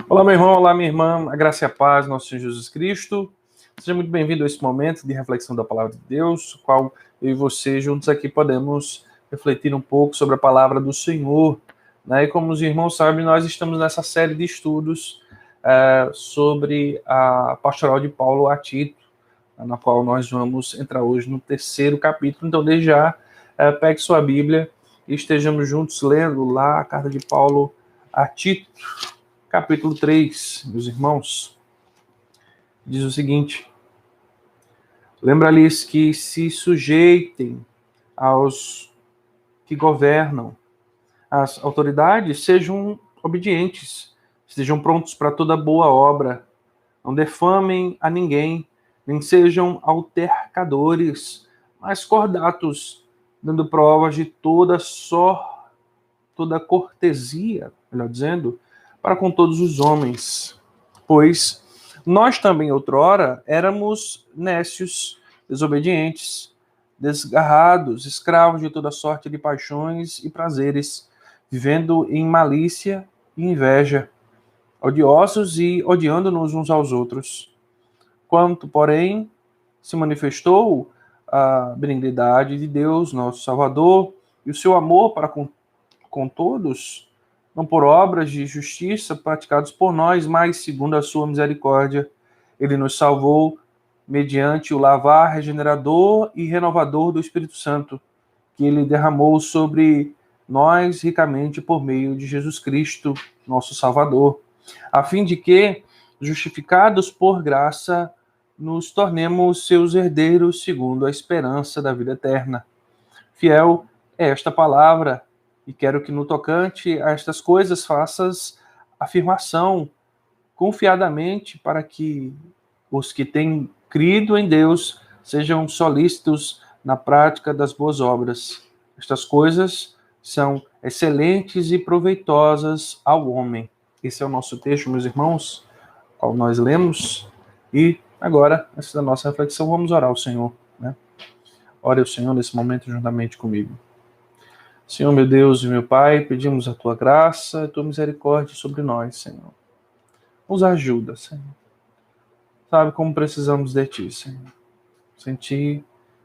Olá, meu irmão, olá, minha irmã, a graça e a paz do nosso Senhor Jesus Cristo. Seja muito bem-vindo a esse momento de reflexão da Palavra de Deus, no qual eu e você juntos aqui podemos refletir um pouco sobre a Palavra do Senhor. Né? E como os irmãos sabem, nós estamos nessa série de estudos sobre a pastoral de Paulo a Tito, na qual nós vamos entrar hoje no terceiro capítulo. Então, desde já, pegue sua Bíblia e estejamos juntos lendo lá a carta de Paulo a Tito. Capítulo 3, meus irmãos, diz o seguinte: lembra-lhes que se sujeitem aos que governam, as autoridades, sejam obedientes, estejam prontos para toda boa obra, não defamem a ninguém, nem sejam altercadores, mas cordatos, dando provas de toda cortesia, melhor dizendo, para com todos os homens. Pois nós também outrora éramos nécios, desobedientes, desgarrados, escravos de toda sorte de paixões e prazeres, vivendo em malícia e inveja, odiosos e odiando-nos uns aos outros. Quanto, porém, se manifestou a benignidade de Deus, nosso Salvador, e o seu amor para com todos, não por obras de justiça praticados por nós, mas segundo a sua misericórdia, ele nos salvou mediante o lavar regenerador e renovador do Espírito Santo, que ele derramou sobre nós ricamente por meio de Jesus Cristo, nosso Salvador, a fim de que, justificados por graça, nos tornemos seus herdeiros segundo a esperança da vida eterna. Fiel é esta palavra, e quero que no tocante a estas coisas faças afirmação confiadamente para que os que têm crido em Deus sejam solícitos na prática das boas obras. Estas coisas são excelentes e proveitosas ao homem. Esse é o nosso texto, meus irmãos, qual nós lemos. E agora, antes da nossa reflexão, vamos orar ao Senhor, né? Ore ao Senhor nesse momento juntamente comigo. Senhor, meu Deus e meu Pai, pedimos a Tua graça e a Tua misericórdia sobre nós, Senhor. Nos ajuda, Senhor. Sabe como precisamos de Ti, Senhor. Sem Ti,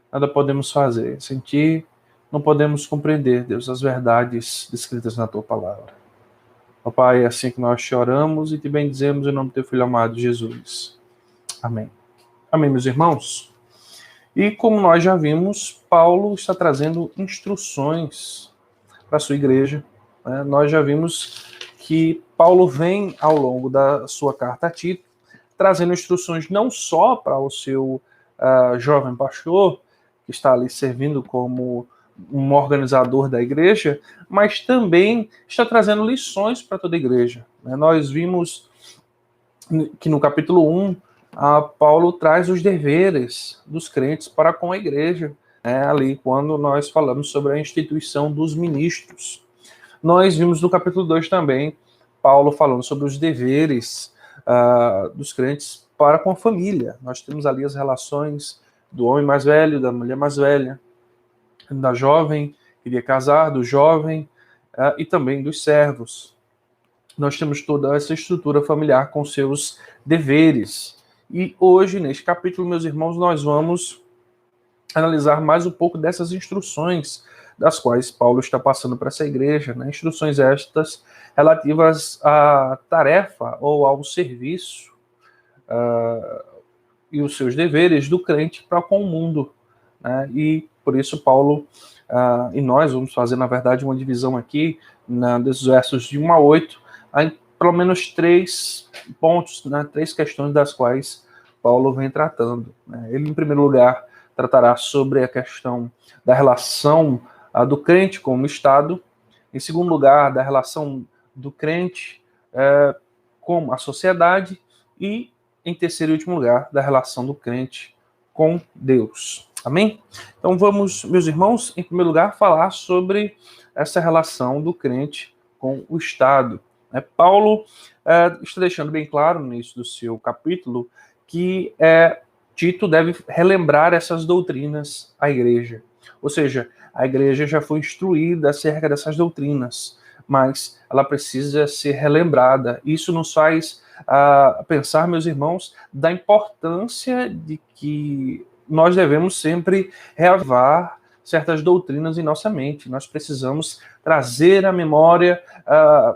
nada podemos fazer. Sem Ti, não podemos compreender, Deus, as verdades descritas na Tua palavra. Ó Pai, é assim que nós te oramos e te bendizemos em nome do Teu Filho amado, Jesus. Amém. Amém, meus irmãos. E como nós já vimos, Paulo está trazendo instruções para a sua igreja. Né? Nós já vimos que Paulo vem, ao longo da sua carta a Tito, trazendo instruções não só para o seu jovem pastor, que está ali servindo como um organizador da igreja, mas também está trazendo lições para toda a igreja. Né? Nós vimos que no capítulo 1, Paulo traz os deveres dos crentes para com a igreja, né, ali quando nós falamos sobre a instituição dos ministros. Nós vimos no capítulo 2 também Paulo falando sobre os deveres dos crentes para com a família. Nós temos ali as relações do homem mais velho, da mulher mais velha, da jovem que iria casar, do jovem e também dos servos. Nós temos toda essa estrutura familiar com seus deveres. E hoje, neste capítulo, meus irmãos, nós vamos analisar mais um pouco dessas instruções das quais Paulo está passando para essa igreja, né? Instruções estas relativas à tarefa ou ao serviço e os seus deveres do crente para com o mundo. Né? E por isso Paulo, e nós vamos fazer, na verdade, uma divisão aqui dos versos de 1 a 8, em pelo menos 3 pontos, né? 3 questões das quais Paulo vem tratando. Né? Ele, em primeiro lugar, tratará sobre a questão da relação do crente com o Estado. Em segundo lugar, da relação do crente com a sociedade. E, em terceiro e último lugar, da relação do crente com Deus. Amém? Então vamos, meus irmãos, em primeiro lugar, falar sobre essa relação do crente com o Estado. Paulo está deixando bem claro no início do seu capítulo que Tito deve relembrar essas doutrinas à igreja. Ou seja, a igreja já foi instruída acerca dessas doutrinas, mas ela precisa ser relembrada. Isso nos faz pensar, meus irmãos, da importância de que nós devemos sempre reavivar certas doutrinas em nossa mente. Nós precisamos trazer à memória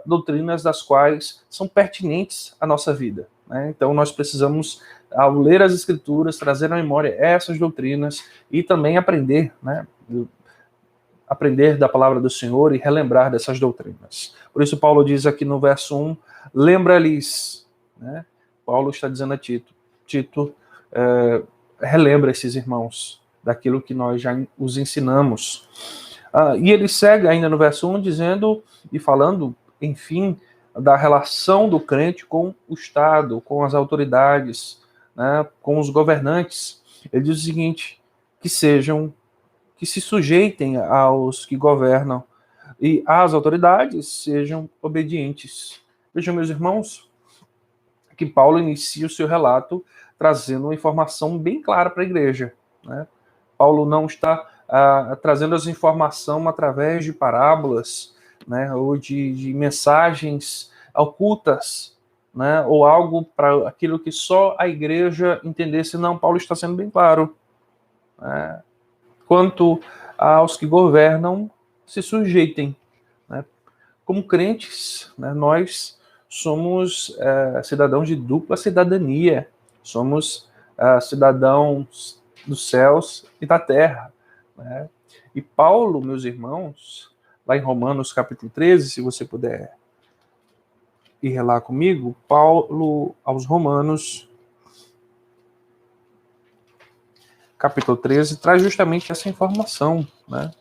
doutrinas das quais são pertinentes à nossa vida, né? Então nós precisamos, ao ler as Escrituras, trazer à memória essas doutrinas e também aprender, né? Aprender da palavra do Senhor e relembrar dessas doutrinas. Por isso Paulo diz aqui no verso 1, lembra-lhes, né? Paulo está dizendo a Tito, relembra esses irmãos daquilo que nós já os ensinamos. E ele segue ainda no verso 1 dizendo e falando, enfim, da relação do crente com o Estado, com as autoridades, né, com os governantes. Ele diz o seguinte, que se sujeitem aos que governam e às autoridades sejam obedientes. Vejam, meus irmãos, que Paulo inicia o seu relato trazendo uma informação bem clara para a igreja, né? Paulo não está trazendo essa informação através de parábolas, né, ou de mensagens ocultas, né, ou algo para aquilo que só a igreja entendesse. Não, Paulo está sendo bem claro, né? Quanto aos que governam, se sujeitem, né? Como crentes, né, nós somos cidadãos de dupla cidadania, somos cidadãos dos céus e da terra, né? E Paulo, meus irmãos, lá em Romanos capítulo 13, se você puder ir lá comigo, Paulo aos Romanos capítulo 13, traz justamente essa informação, né?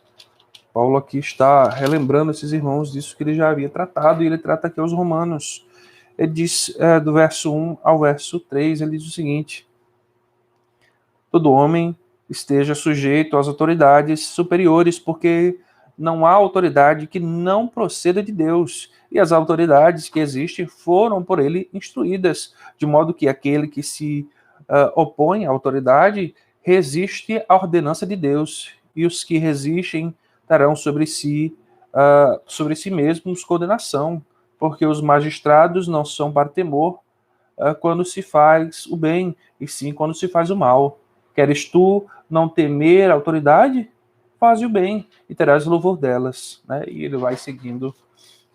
Paulo aqui está relembrando esses irmãos disso que ele já havia tratado, e ele trata aqui aos Romanos. Ele diz, do verso 1 ao verso 3, ele diz o seguinte: todo homem esteja sujeito às autoridades superiores, porque não há autoridade que não proceda de Deus, e as autoridades que existem foram por ele instruídas, de modo que aquele que se opõe à autoridade resiste à ordenança de Deus, e os que resistem terão sobre si mesmos condenação, porque os magistrados não são para temor quando se faz o bem, e sim quando se faz o mal. Queres tu não temer a autoridade? Faze o bem e terás louvor delas, né? E ele vai seguindo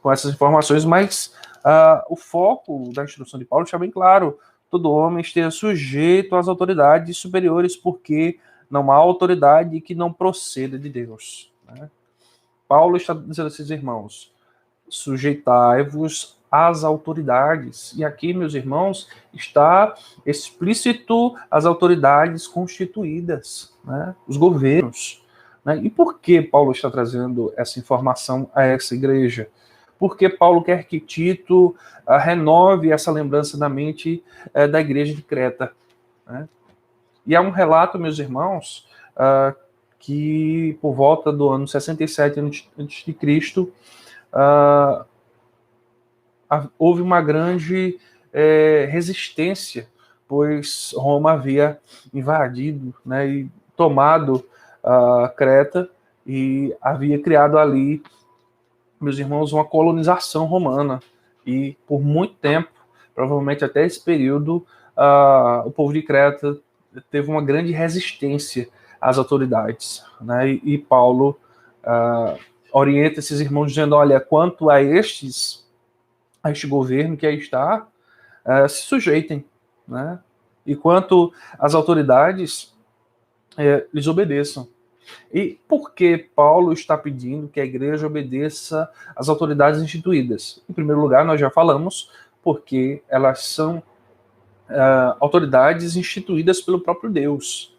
com essas informações, mas o foco da instrução de Paulo está bem claro: todo homem esteja sujeito às autoridades superiores, porque não há autoridade que não proceda de Deus, né? Paulo está dizendo a esses irmãos: sujeitai-vos às autoridades. E aqui, meus irmãos, está explícito as autoridades constituídas, né? Os governos, né? E por que Paulo está trazendo essa informação a essa igreja? Porque Paulo quer que Tito renove essa lembrança na mente da igreja de Creta, né? E há um relato, meus irmãos, que por volta do ano 67 a.C., houve uma grande resistência, pois Roma havia invadido, né, e tomado Creta, e havia criado ali, meus irmãos, uma colonização romana. E por muito tempo, provavelmente até esse período, o povo de Creta teve uma grande resistência às autoridades, né? E Paulo orienta esses irmãos dizendo: olha, quanto a este governo que aí está, se sujeitem, né? E quanto às autoridades, lhes obedeçam. E por que Paulo está pedindo que a igreja obedeça às autoridades instituídas? Em primeiro lugar, nós já falamos, porque elas são autoridades instituídas pelo próprio Deus.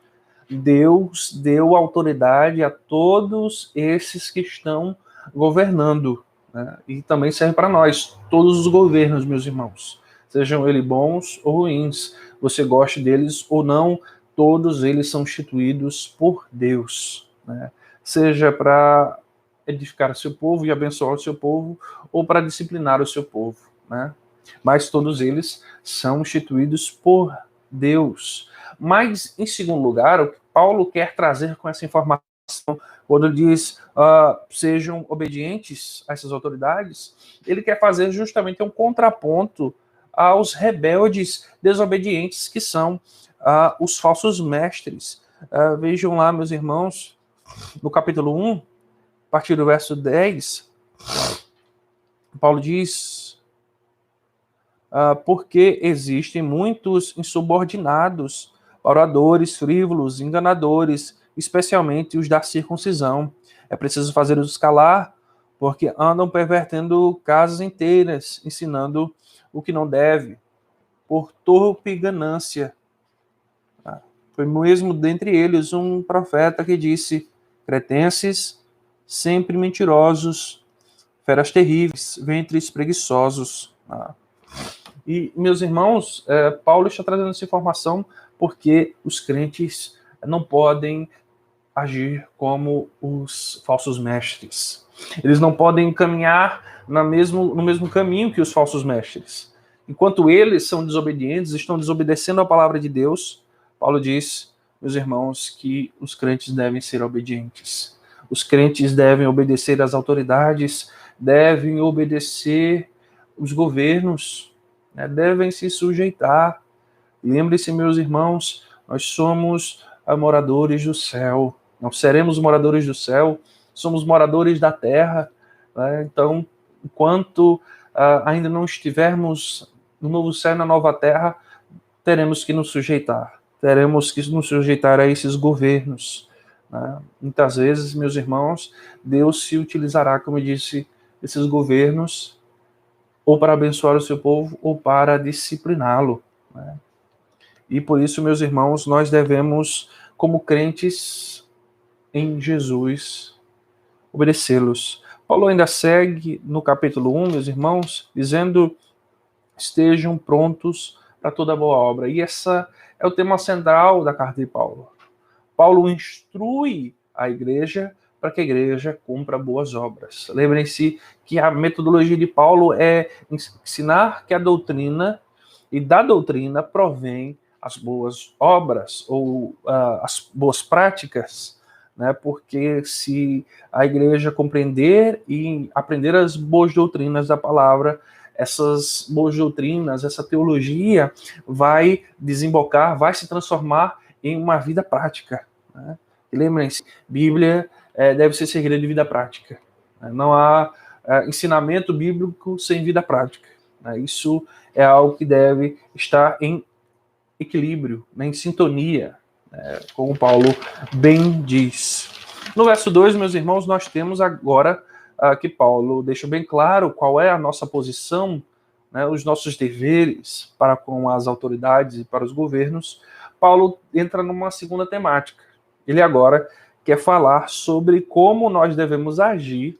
Deus deu autoridade a todos esses que estão governando, né? E também serve para nós, todos os governos, meus irmãos, sejam eles bons ou ruins, você goste deles ou não, todos eles são instituídos por Deus, né? Seja para edificar o seu povo e abençoar o seu povo, ou para disciplinar o seu povo, né? Mas todos eles são instituídos por Deus. Mas, em segundo lugar, o que Paulo quer trazer com essa informação quando ele diz sejam obedientes a essas autoridades, ele quer fazer justamente um contraponto aos rebeldes desobedientes que são os falsos mestres. Vejam lá, meus irmãos, no capítulo 1, a partir do verso 10, Paulo diz: porque existem muitos insubordinados, oradores frívolos, enganadores, especialmente os da circuncisão. É preciso fazê-los calar, porque andam pervertendo casas inteiras, ensinando o que não deve, por torpe ganância. Foi mesmo dentre eles um profeta que disse: cretenses, sempre mentirosos, feras terríveis, ventres preguiçosos. E, meus irmãos, Paulo está trazendo essa informação porque os crentes não podem agir como os falsos mestres. Eles não podem caminhar no mesmo caminho que os falsos mestres. Enquanto eles são desobedientes, estão desobedecendo a palavra de Deus, Paulo diz, meus irmãos, que os crentes devem ser obedientes. Os crentes devem obedecer às autoridades, devem obedecer os governos, né, devem se sujeitar. Lembre-se, meus irmãos, nós somos moradores do céu. Não seremos moradores do céu, somos moradores da terra. Né? Então, enquanto ainda não estivermos no novo céu e na nova terra, teremos que nos sujeitar. Teremos que nos sujeitar a esses governos. Né? Muitas vezes, meus irmãos, Deus se utilizará, como eu disse, esses governos ou para abençoar o seu povo ou para discipliná-lo. Né? E por isso, meus irmãos, nós devemos, como crentes em Jesus, obedecê-los. Paulo ainda segue no capítulo 1, meus irmãos, dizendo: estejam prontos para toda boa obra. E essa é o tema central da carta de Paulo. Paulo instrui a igreja para que a igreja cumpra boas obras. Lembrem-se que a metodologia de Paulo é ensinar que a doutrina, e da doutrina provém as boas obras ou as boas práticas, né? Porque se a igreja compreender e aprender as boas doutrinas da palavra, essas boas doutrinas, essa teologia vai desembocar, vai se transformar em uma vida prática. Né? E lembrem-se, Bíblia deve ser seguida de vida prática. Né? Não há ensinamento bíblico sem vida prática. Né? Isso é algo que deve estar em equilíbrio, né? Em sintonia, né? Como Paulo bem diz. No verso 2, meus irmãos, nós temos agora que Paulo deixa bem claro qual é a nossa posição, né, os nossos deveres para com as autoridades e para os governos. Paulo entra numa segunda temática. Ele agora quer falar sobre como nós devemos agir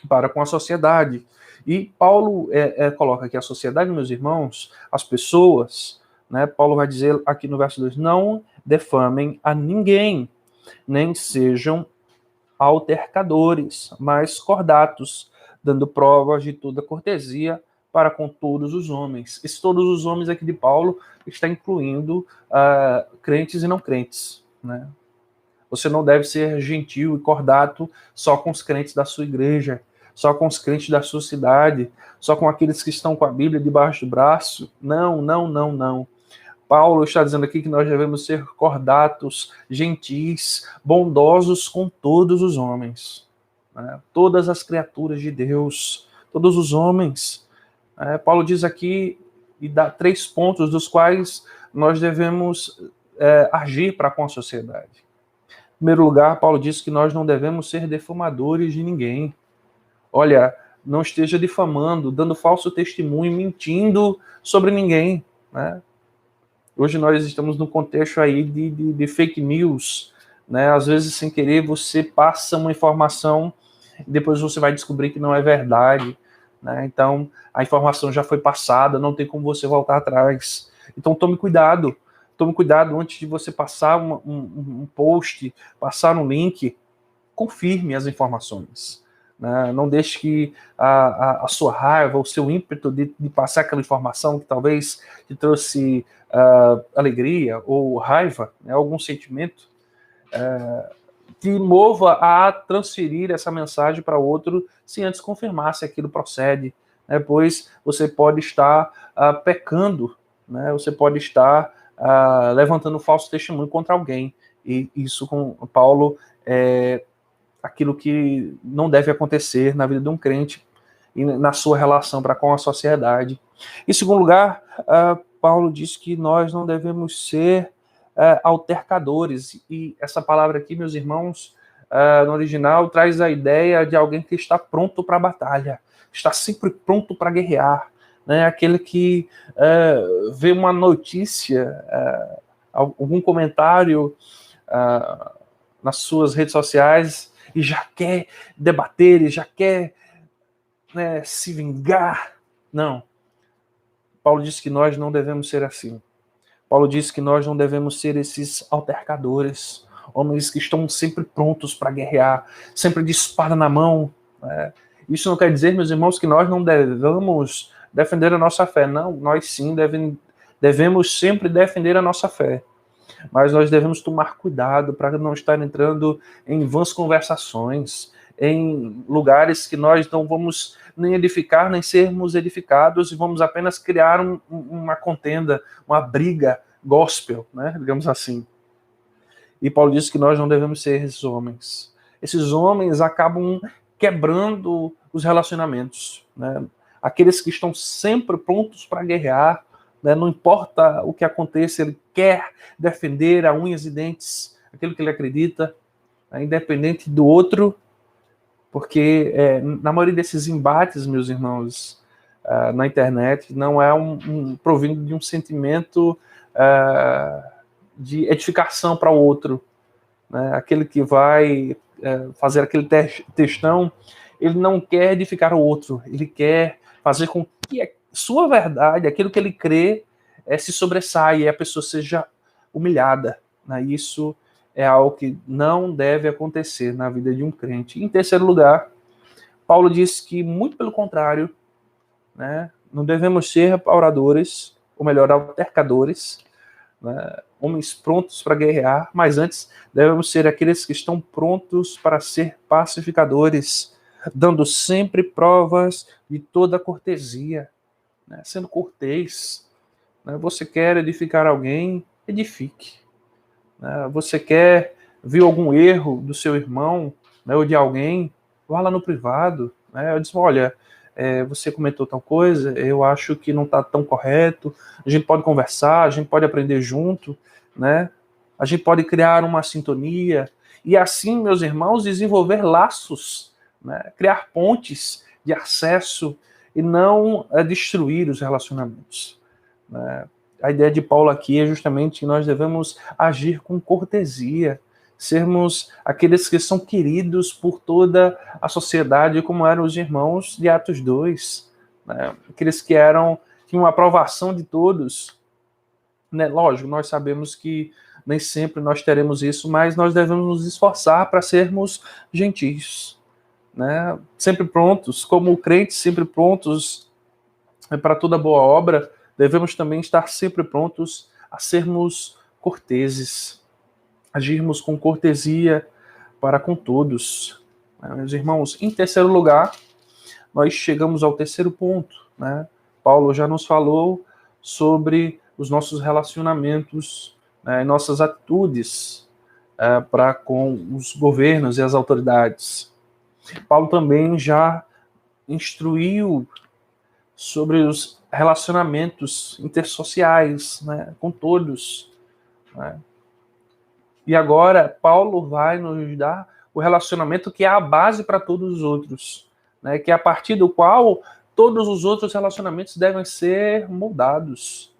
para com a sociedade. E Paulo coloca que a sociedade, meus irmãos, as pessoas, né, Paulo vai dizer aqui no verso 2, não defamem a ninguém, nem sejam altercadores, mas cordatos, dando provas de toda cortesia para com todos os homens. Esse todos os homens aqui de Paulo está incluindo crentes e não crentes, né? Você não deve ser gentil e cordato só com os crentes da sua igreja, só com os crentes da sua cidade, só com aqueles que estão com a Bíblia debaixo do braço. Não, não, não, não. Paulo está dizendo aqui que nós devemos ser cordatos, gentis, bondosos com todos os homens, né? Todas as criaturas de Deus, todos os homens. Paulo diz aqui e dá 3 pontos dos quais nós devemos agir para com a sociedade. Em primeiro lugar, Paulo diz que nós não devemos ser defamadores de ninguém. Olha, não esteja difamando, dando falso testemunho, mentindo sobre ninguém, né? Hoje nós estamos num contexto aí de fake news, né? Às vezes, sem querer, você passa uma informação e depois você vai descobrir que não é verdade, né? Então, a informação já foi passada, não tem como você voltar atrás. Então, tome cuidado antes de você passar um post, passar um link, confirme as informações. Né? Não deixe que a sua raiva, o seu ímpeto de passar aquela informação que talvez te trouxe alegria ou raiva, né, algum sentimento, te mova a transferir essa mensagem para outro sem antes confirmar se aquilo procede, né? Pois você pode estar pecando, né? Você pode estar levantando falso testemunho contra alguém. E isso, com Paulo, é aquilo que não deve acontecer na vida de um crente e na sua relação para com a sociedade. Em segundo lugar, Paulo diz que nós não devemos ser altercadores. E essa palavra aqui, meus irmãos, no original, traz a ideia de alguém que está pronto para a batalha, está sempre pronto para guerrear, né? Aquele que vê uma notícia, algum comentário nas suas redes sociais e já quer debater, e já quer, né, se vingar. Não. Paulo diz que nós não devemos ser assim. Paulo diz que nós não devemos ser esses altercadores, homens que estão sempre prontos para guerrear, sempre de espada na mão. Isso não quer dizer, meus irmãos, que nós não devemos defender a nossa fé. Não, nós sim devemos sempre defender a nossa fé. Mas nós devemos tomar cuidado para não estar entrando em vãs conversações, em lugares que nós não vamos nem edificar, nem sermos edificados, e vamos apenas criar uma contenda, uma briga gospel, né, digamos assim. E Paulo diz que nós não devemos ser esses homens. Esses homens acabam quebrando os relacionamentos, né? Aqueles que estão sempre prontos para guerrear, né? Não importa o que aconteça, ele quer defender a unhas e dentes aquilo que ele acredita, né? Independente do outro, porque na maioria desses embates, meus irmãos, na internet, não é provindo de um sentimento de edificação para o outro, né? Aquele que vai fazer aquele textão, ele não quer edificar o outro, ele quer fazer com que a sua verdade, aquilo que ele crê, se sobressaia e a pessoa seja humilhada, né? Isso é algo que não deve acontecer na vida de um crente. Em terceiro lugar, Paulo diz que, muito pelo contrário, né, não devemos ser oradores, ou melhor, altercadores, né, homens prontos para guerrear, mas antes devemos ser aqueles que estão prontos para ser pacificadores, dando sempre provas de toda cortesia, né, sendo cortês. Né, você quer edificar alguém, edifique. Né, você quer ver algum erro do seu irmão, né, ou de alguém, vá lá no privado. Né, eu disse, olha, você comentou tal coisa, eu acho que não está tão correto, a gente pode conversar, a gente pode aprender junto, né? A gente pode criar uma sintonia, e assim, meus irmãos, desenvolver laços, né? Criar pontes de acesso e não destruir os relacionamentos. Né? A ideia de Paulo aqui é justamente que nós devemos agir com cortesia, sermos aqueles que são queridos por toda a sociedade, como eram os irmãos de Atos 2, né? Aqueles que tinham a aprovação de todos. Né? Lógico, nós sabemos que nem sempre nós teremos isso, mas nós devemos nos esforçar para sermos gentis, né? Sempre prontos, como crentes, sempre prontos para toda boa obra, devemos também estar sempre prontos a sermos corteses, agirmos com cortesia para com todos. Meus irmãos, em terceiro lugar, nós chegamos ao terceiro ponto. Né? Paulo já nos falou sobre os nossos relacionamentos, né, nossas atitudes para com os governos e as autoridades. Paulo também já instruiu sobre os relacionamentos intersociais, né, com todos. Né? E agora, Paulo vai nos dar o relacionamento que é a base para todos os outros, né, que é a partir do qual todos os outros relacionamentos devem ser moldados.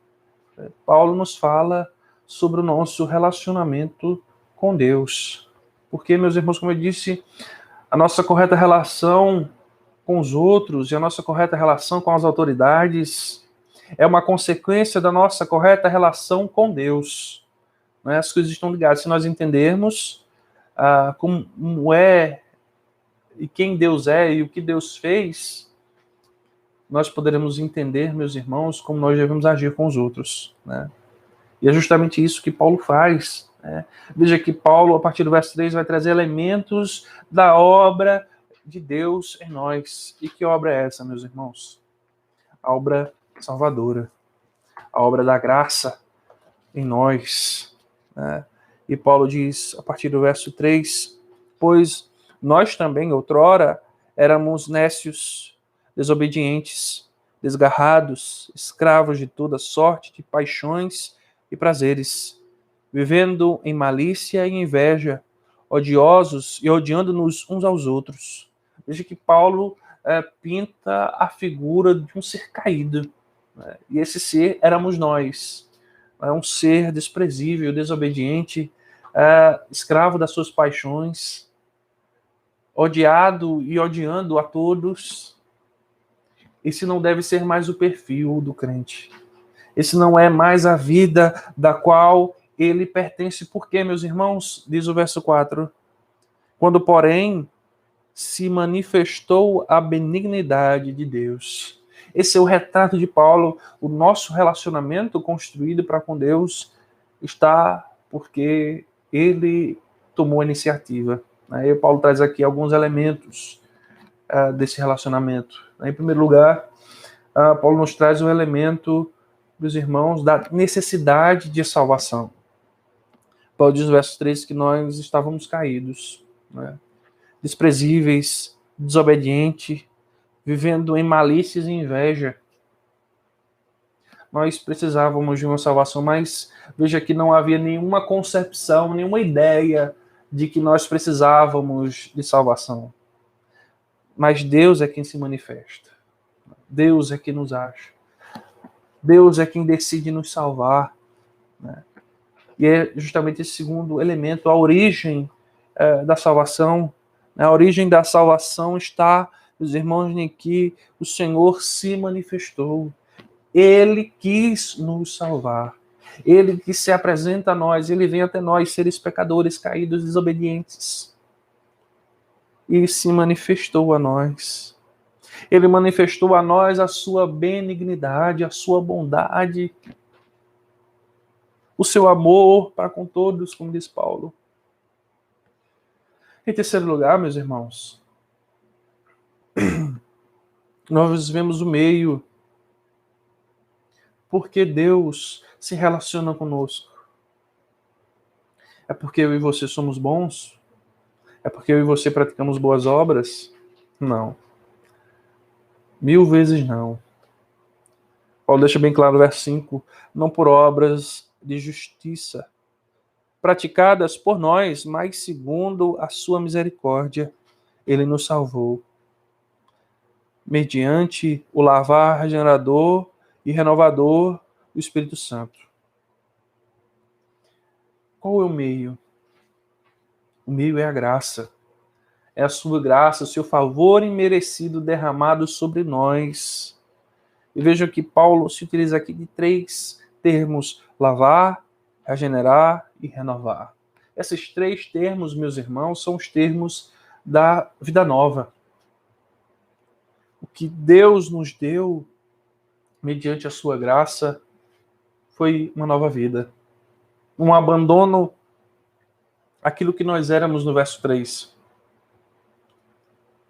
Paulo nos fala sobre o nosso relacionamento com Deus. Porque, meus irmãos, como eu disse, a nossa correta relação com os outros e a nossa correta relação com as autoridades é uma consequência da nossa correta relação com Deus. Né? As coisas estão ligadas. Se nós entendermos como é e quem Deus é e o que Deus fez, nós poderemos entender, meus irmãos, como nós devemos agir com os outros. Né? E é justamente isso que Paulo faz Veja que Paulo, a partir do verso 3, vai trazer elementos da obra de Deus em nós. E que obra é essa, meus irmãos? A obra salvadora, a obra da graça em nós. Né? E Paulo diz, a partir do verso 3, pois nós também, outrora, éramos nécios, desobedientes, desgarrados, escravos de toda sorte de paixões e prazeres, vivendo em malícia e inveja, odiosos e odiando-nos uns aos outros. Veja que Paulo pinta a figura de um ser caído. Né? E esse ser éramos nós. É um ser desprezível, desobediente, escravo das suas paixões, odiado e odiando a todos. Esse não deve ser mais o perfil do crente. Esse não é mais a vida da qual ele pertence. Por quê, meus irmãos? Diz o verso 4. Quando, porém, se manifestou a benignidade de Deus. Esse é o retrato de Paulo. O nosso relacionamento construído para com Deus está porque ele tomou a iniciativa. E Paulo traz aqui alguns elementos desse relacionamento. Em primeiro lugar, Paulo nos traz o elemento, dos irmãos, da necessidade de salvação. Paulo diz no verso 13 que nós estávamos caídos, né? Desprezíveis, desobedientes, vivendo em malícias e inveja. Nós precisávamos de uma salvação, mas veja que não havia nenhuma concepção, nenhuma ideia de que nós precisávamos de salvação. Mas Deus é quem se manifesta. Deus é quem nos acha. Deus é quem decide nos salvar. Né? E é justamente esse segundo elemento, a origem da salvação. A origem da salvação está, meus irmãos, em que o Senhor se manifestou. Ele quis nos salvar. Ele que se apresenta a nós, ele vem até nós, seres pecadores, caídos, desobedientes. E se manifestou a nós. Ele manifestou a nós a sua benignidade, a sua bondade, o seu amor para com todos, como diz Paulo. Em terceiro lugar, meus irmãos, nós vemos o meio porque Deus se relaciona conosco. É porque eu e você somos bons? É porque eu e você praticamos boas obras? Não. 1000 vezes não. Paulo deixa bem claro no verso 5, não por obras de justiça praticadas por nós, mas segundo a sua misericórdia, ele nos salvou, mediante o lavar regenerador e renovador do Espírito Santo. Qual é o meio? O meio é a graça. É a sua graça, o seu favor imerecido derramado sobre nós. E vejam que Paulo se utiliza aqui de 3 termos: lavar, regenerar e renovar. Esses 3 termos, meus irmãos, são os termos da vida nova. O que Deus nos deu, mediante a sua graça, foi uma nova vida. Um abandono àquilo que nós éramos no verso 3.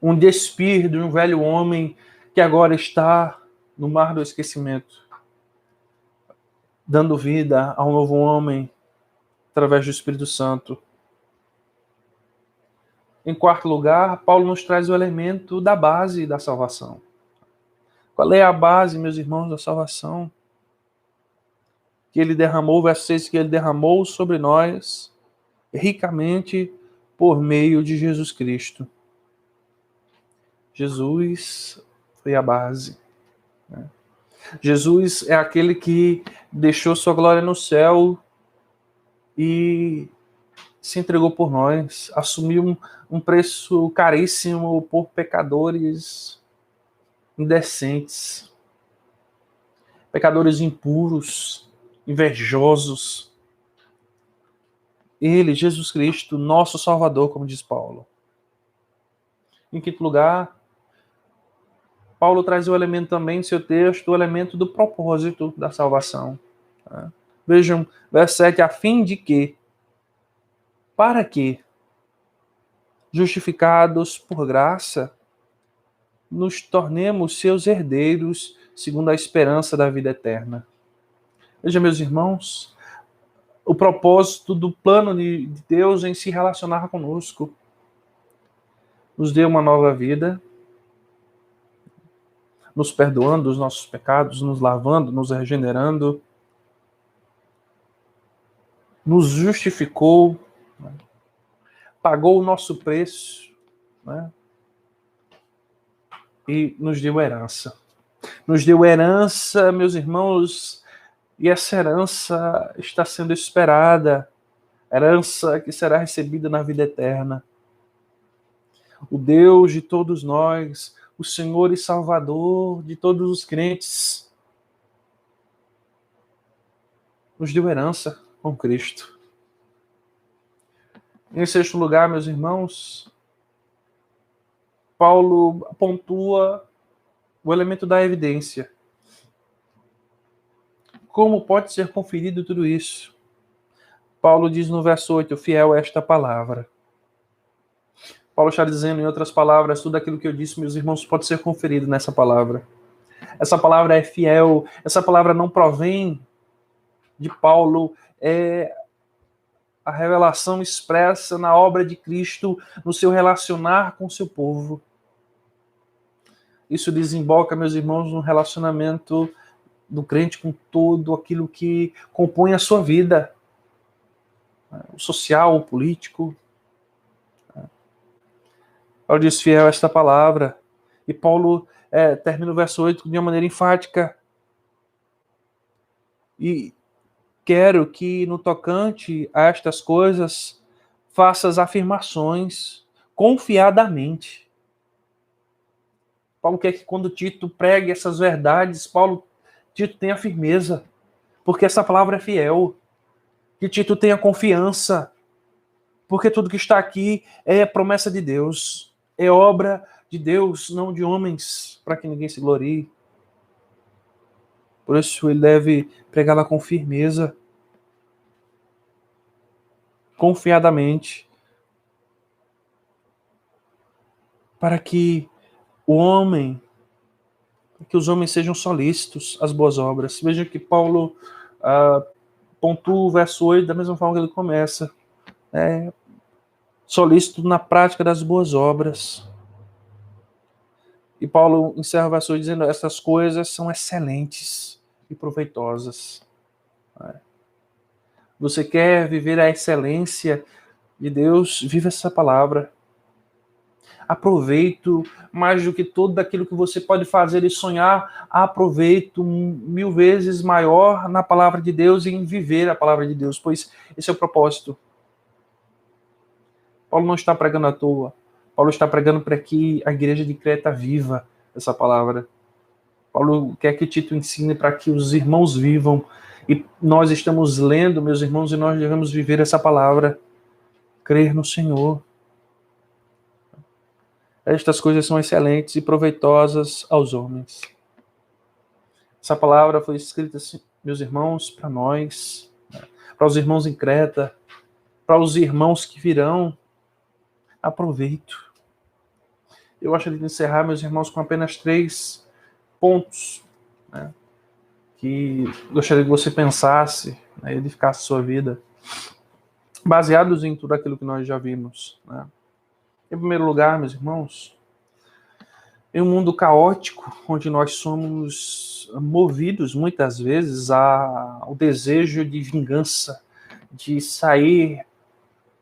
Um despir de um velho homem que agora está no mar do esquecimento, dando vida a um novo homem através do Espírito Santo. Em quarto lugar, Paulo nos traz o elemento da base da salvação. Qual é a base, meus irmãos, da salvação? Que ele derramou, verso 6, que ele derramou sobre nós ricamente por meio de Jesus Cristo. Jesus foi a base. Né? Jesus é aquele que deixou sua glória no céu e se entregou por nós, assumiu um preço caríssimo por pecadores indecentes, pecadores impuros, invejosos. Ele, Jesus Cristo, nosso Salvador, como diz Paulo. Em quinto lugar, Paulo traz o elemento também em seu texto, o elemento do propósito da salvação. Vejam, verso 7, a fim de que para que, justificados por graça, nos tornemos seus herdeiros segundo a esperança da vida eterna. Veja, meus irmãos, o propósito do plano de Deus em se relacionar conosco. Nos deu uma nova vida, nos perdoando dos nossos pecados, nos lavando, nos regenerando, nos justificou, né? Pagou o nosso preço, né? E nos deu herança. Nos deu herança, meus irmãos, e essa herança está sendo esperada, herança que será recebida na vida eterna. O Deus de todos nós, o Senhor e Salvador de todos os crentes, nos deu herança com Cristo. Em sexto lugar, meus irmãos, Paulo pontua o elemento da evidência. Como pode ser conferido tudo isso? Paulo diz no verso 8, fiel é esta palavra. Paulo está dizendo, em outras palavras, tudo aquilo que eu disse, meus irmãos, pode ser conferido nessa palavra. Essa palavra é fiel, essa palavra não provém de Paulo, é a revelação expressa na obra de Cristo, no seu relacionar com o seu povo. Isso desemboca, meus irmãos, no relacionamento do crente com tudo aquilo que compõe a sua vida, o social, o político. Paulo diz fiel a esta palavra, e Paulo termina o verso 8 de uma maneira enfática. E quero que no tocante a estas coisas faças afirmações confiadamente. Paulo quer que quando Tito pregue essas verdades, Tito tenha firmeza, porque essa palavra é fiel. Que Tito tenha confiança, porque tudo que está aqui é promessa de Deus, é obra de Deus, não de homens, para que ninguém se glorie. Por isso ele deve pregá-la com firmeza, confiadamente, para que os homens sejam solícitos às boas obras. Veja que Paulo pontua o verso 8 da mesma forma que ele começa. Solícito na prática das boas obras. E Paulo encerra o verso 8 dizendo, essas coisas são excelentes e proveitosas. Você quer viver a excelência de Deus? Viva essa palavra. Aproveito mais do que tudo aquilo que você pode fazer e sonhar, aproveito 1000 vezes maior na palavra de Deus e em viver a palavra de Deus, pois esse é o propósito. Paulo não está pregando à toa. Paulo está pregando para que a igreja de Creta viva essa palavra. Paulo quer que Tito ensine para que os irmãos vivam. E nós estamos lendo, meus irmãos, e nós devemos viver essa palavra. Crer no Senhor. Estas coisas são excelentes e proveitosas aos homens. Essa palavra foi escrita, meus irmãos, para nós, para os irmãos em Creta, para os irmãos que virão. Aproveito. Eu gostaria de encerrar, meus irmãos, com apenas 3 pontos, né, que gostaria que você pensasse, né, edificasse a sua vida, baseados em tudo aquilo que nós já vimos. Né. Em primeiro lugar, meus irmãos, em um mundo caótico, onde nós somos movidos muitas vezes ao desejo de vingança, de sair,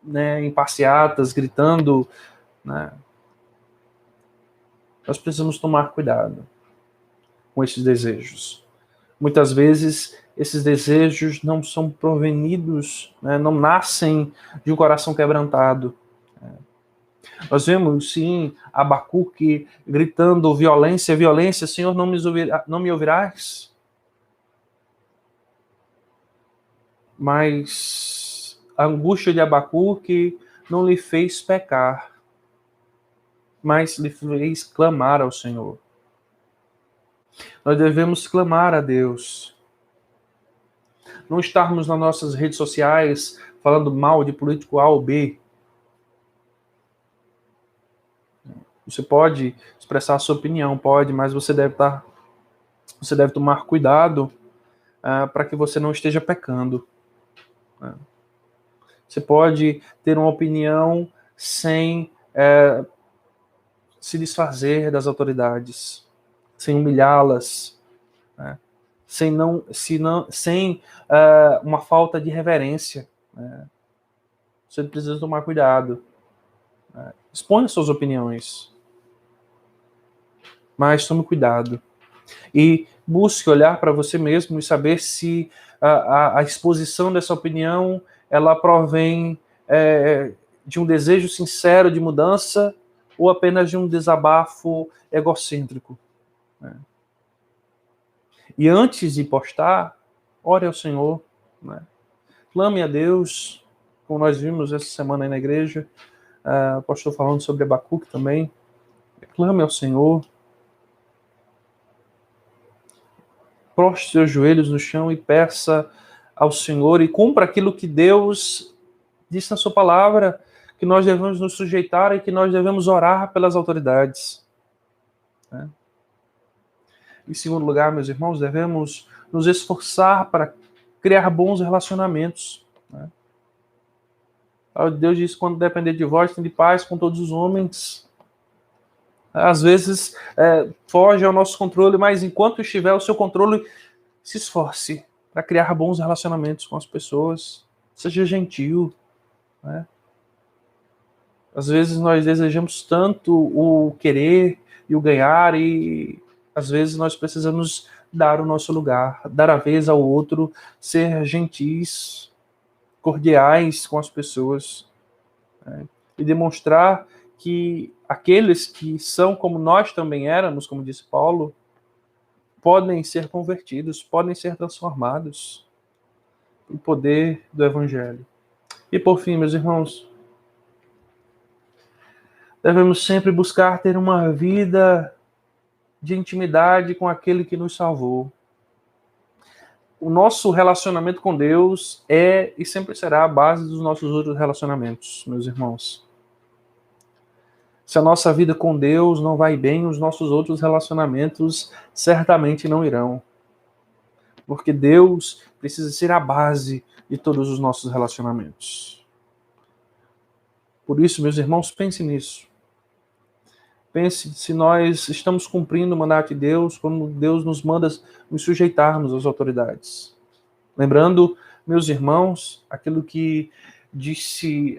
né, em passeatas, gritando, né, nós precisamos tomar cuidado com esses desejos. Muitas vezes, esses desejos não são provenidos, né, não nascem de um coração quebrantado. Nós vemos, sim, Abacuque gritando violência, violência, Senhor, não me ouvirás? Mas a angústia de Abacuque não lhe fez pecar, mas lhe fez clamar ao Senhor. Nós devemos clamar a Deus. Não estarmos nas nossas redes sociais falando mal de político A ou B. Você pode expressar a sua opinião, pode, mas você deve tomar cuidado para que você não esteja pecando. Você pode ter uma opinião sem se desfazer das autoridades, sem humilhá-las, né? sem uma falta de reverência. Né? Você precisa tomar cuidado. Né? Exponha suas opiniões, mas tome cuidado. E busque olhar para você mesmo e saber se a exposição dessa opinião ela provém de um desejo sincero de mudança ou apenas de um desabafo egocêntrico. Né? E antes de postar, ore ao Senhor, né? Clame a Deus, como nós vimos essa semana aí na igreja, o pastor falando sobre Abacuque também. Clame ao Senhor, proste seus joelhos no chão e peça ao Senhor e cumpra aquilo que Deus disse na sua palavra, que nós devemos nos sujeitar e que nós devemos orar pelas autoridades. Né? Em segundo lugar, meus irmãos, devemos nos esforçar para criar bons relacionamentos. Né? Deus diz, quando depender de vós, tem de paz com todos os homens. Às vezes foge ao nosso controle, mas enquanto estiver ao seu controle, se esforce para criar bons relacionamentos com as pessoas. Seja gentil. Né? Às vezes nós desejamos tanto o querer e o ganhar e às vezes nós precisamos dar o nosso lugar, dar a vez ao outro, ser gentis, cordiais com as pessoas, né? E demonstrar que aqueles que são como nós também éramos, como disse Paulo, podem ser convertidos, podem ser transformados pelo poder do Evangelho. E por fim, meus irmãos, devemos sempre buscar ter uma vida de intimidade com aquele que nos salvou. O nosso relacionamento com Deus é e sempre será a base dos nossos outros relacionamentos, meus irmãos. Se a nossa vida com Deus não vai bem, os nossos outros relacionamentos certamente não irão. Porque Deus precisa ser a base de todos os nossos relacionamentos. Por isso, meus irmãos, pense nisso. Pense se nós estamos cumprindo o mandato de Deus, quando Deus nos manda nos sujeitarmos às autoridades. Lembrando, meus irmãos, aquilo que disse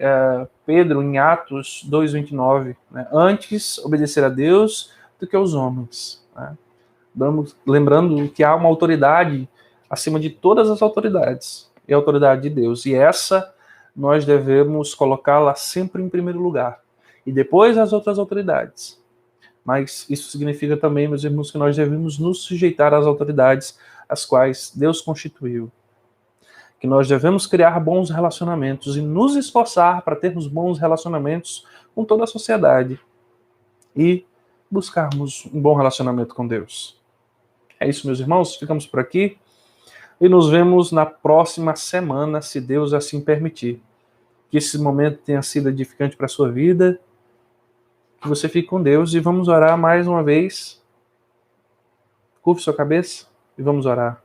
Pedro em Atos 2:29, né? Antes obedecer a Deus do que aos homens. Né? Lembrando que há uma autoridade acima de todas as autoridades, é a autoridade de Deus. E essa nós devemos colocá-la sempre em primeiro lugar. E depois as outras autoridades. Mas isso significa também, meus irmãos, que nós devemos nos sujeitar às autoridades as quais Deus constituiu. Que nós devemos criar bons relacionamentos e nos esforçar para termos bons relacionamentos com toda a sociedade. E buscarmos um bom relacionamento com Deus. É isso, meus irmãos. Ficamos por aqui. E nos vemos na próxima semana, se Deus assim permitir. Que esse momento tenha sido edificante para a sua vida. Que você fique com Deus e vamos orar mais uma vez. Curve sua cabeça e vamos orar.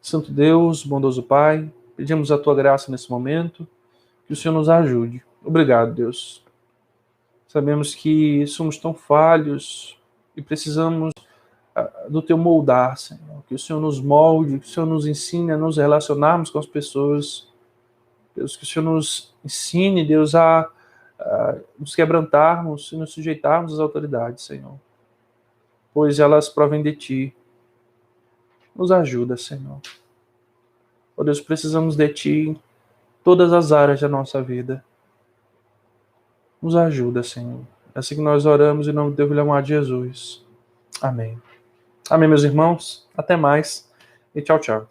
Santo Deus, bondoso Pai, pedimos a Tua graça nesse momento, que o Senhor nos ajude. Obrigado, Deus. Sabemos que somos tão falhos e precisamos do Teu moldar, Senhor. Que o Senhor nos molde, que o Senhor nos ensine a nos relacionarmos com as pessoas. Deus, que o Senhor nos ensine, Deus, a nos quebrantarmos e nos sujeitarmos às autoridades, Senhor. Pois elas provêm de Ti. Nos ajuda, Senhor. Ó Deus, precisamos de Ti em todas as áreas da nossa vida. Nos ajuda, Senhor. É assim que nós oramos em nome do Teu filho amado Jesus. Amém. Amém, meus irmãos. Até mais e tchau, tchau.